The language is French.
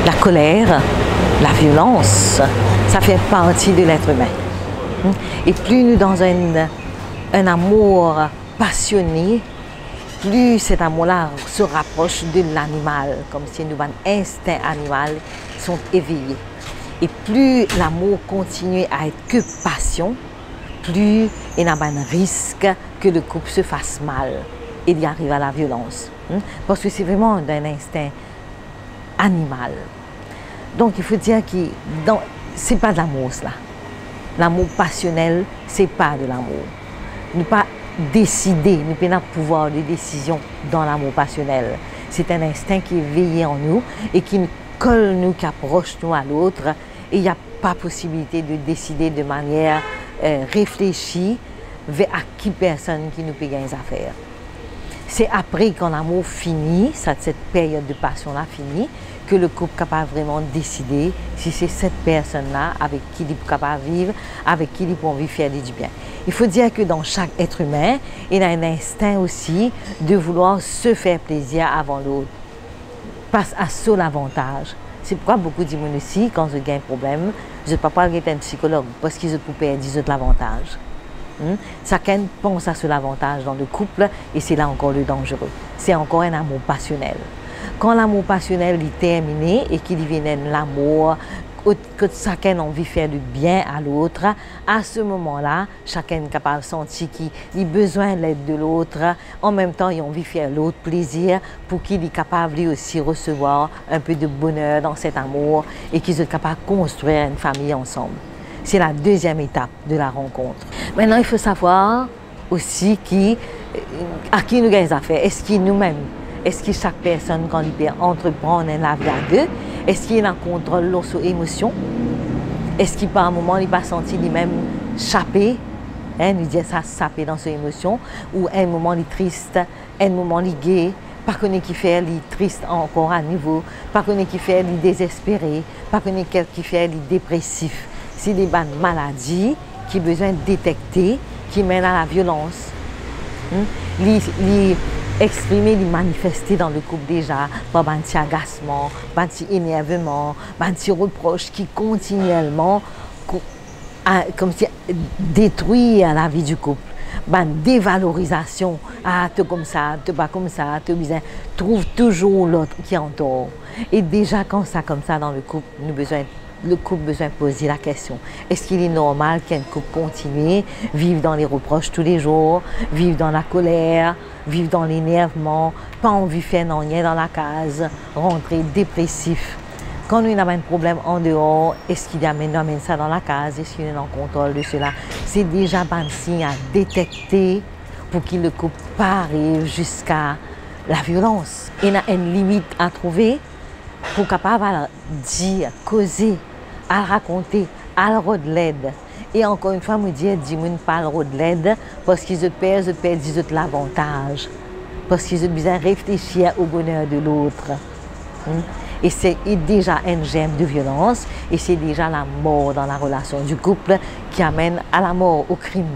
la colère, la violence, ça fait partie de l'être humain. Et plus nous dans un amour passionné, plus cet amour-là se rapproche de l'animal, comme si nos instincts animaux sont éveillés. Et plus l'amour continue à être que passion, plus il y a un risque que le couple se fasse mal et d'y arrive à la violence. Parce que c'est vraiment d'un instinct animal. Donc il faut dire que ce n'est pas de l'amour cela. L'amour passionnel, ce n'est pas de l'amour. Ne pas décider, ne pas avoir pouvoir de décision dans l'amour passionnel. C'est un instinct qui est veillé en nous et qui nous colle, nous, qui approche nous à l'autre. Et il n'y a pas possibilité de décider de manière réfléchie vers à qui personne qui nous peut gagner les affaires. C'est après quand l'amour finit, cette période de passion-là finit, que le couple est capable vraiment de décider si c'est cette personne-là avec qui il est capable de vivre, avec qui il peut envie de faire du bien. Il faut dire que dans chaque être humain, il y a un instinct aussi de vouloir se faire plaisir avant l'autre, passe à seul avantage. C'est pourquoi beaucoup de gens aussi, quand ils ont un problème, je ne peux pas être un psychologue parce qu'ils ont perdu l'avantage. Chacun pense à l'avantage dans le couple et c'est là encore le dangereux. C'est encore un amour passionnel. Quand l'amour passionnel est terminé et qu'il devient l'amour, que chacun a envie de faire du bien à l'autre, à ce moment-là, chacun est capable de sentir qu'il a besoin de l'aide de l'autre. En même temps, il a envie de faire l'autre plaisir pour qu'il est capable lui aussi recevoir un peu de bonheur dans cet amour et qu'ils soient capables de construire une famille ensemble. C'est la deuxième étape de la rencontre. Maintenant, il faut savoir aussi à qui nous gagnons les affaires. Est-ce qu'il nous-mêmes? Est-ce que chaque personne, quand il peut entreprendre un vie à deux, est-ce qu'il a un contrôle de ses émotions? Est-ce qu'il, par un moment, il pas senti lui-même chapé? Nous dire ça, saper dans ses émotions? Ou un moment, il est triste, un moment, il est gai, pas qu'on qui fait, il est triste encore à nouveau, pas qu'on qui fait, il est désespéré, pas qu'on qui fait, il est dépressif. C'est des maladies qui ont besoin de détecter, qui mènent à la violence. Exprimer, les manifester dans le couple déjà par un petit agacement, un petit énervement, un petit reproche qui continuellement comme si, détruit la vie du couple. Une dévalorisation, tu comme ça, tu pas comme ça, tu bizarre, trouve toujours l'autre qui est en tort. Et déjà quand ça comme ça dans le couple, le couple a besoin de poser la question. Est-ce qu'il est normal qu'un couple continue, vive dans les reproches tous les jours, vive dans la colère, vive dans l'énervement, pas envie de faire rien dans la case, rentrer dépressif. Quand nous avons un problème en dehors, est-ce qu'il amène ça dans la case, est-ce qu'il est en contrôle de cela? C'est déjà un signe à détecter pour que le couple pas arrive jusqu'à la violence. Il y a une limite à trouver pour capable dire, causer, à raconter, à de l'aide. Et encore une fois, je dis, dis-moi pas de l'aide parce qu'ils perdent l'avantage. Parce qu'ils ont besoin de réfléchir au bonheur de l'autre. Et c'est déjà un germe de violence et c'est déjà la mort dans la relation du couple qui amène à la mort, au crime.